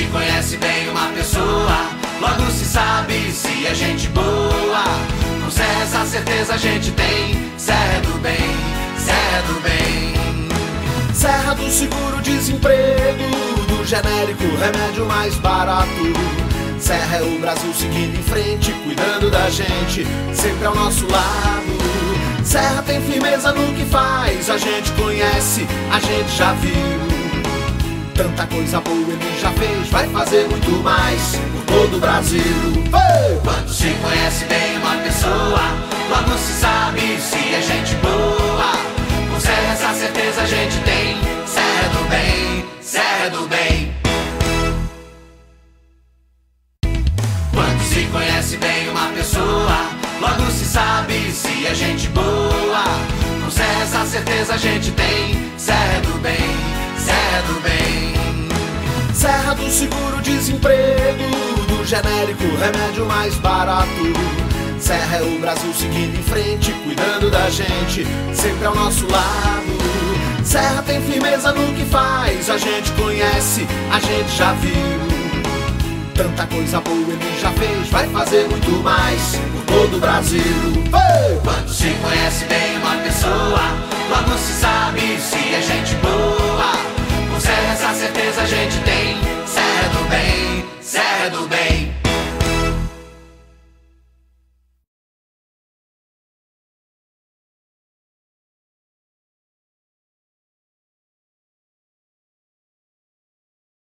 se conhece bem uma pessoa, logo se sabe se é gente boa. Com Serra essa certeza a gente tem. Serra é do bem, Serra é do bem. Serra do seguro-desemprego, do genérico remédio mais barato. Serra é o Brasil seguindo em frente, cuidando da gente, sempre ao nosso lado. Serra tem firmeza no que faz, a gente conhece, a gente já viu. Tanta coisa boa ele já fez, vai fazer muito mais por todo o Brasil. Hey! Quando se conhece bem uma pessoa, logo se sabe se é gente boa. Com Serra essa certeza a gente tem. Serra é do bem, Serra é do bem. Quando se conhece bem uma pessoa, logo se sabe se é gente boa. Com Serra essa certeza a gente tem. Serra é do bem, Serra é do bem. Serra do seguro-desemprego, do genérico remédio mais barato. Serra é o Brasil seguindo em frente, cuidando da gente, sempre ao nosso lado. Serra tem firmeza no que faz, a gente conhece, a gente já viu. Tanta coisa boa ele já fez, vai fazer muito mais por todo o Brasil. Hey! Quando se conhece bem uma pessoa, logo se sabe se é gente boa.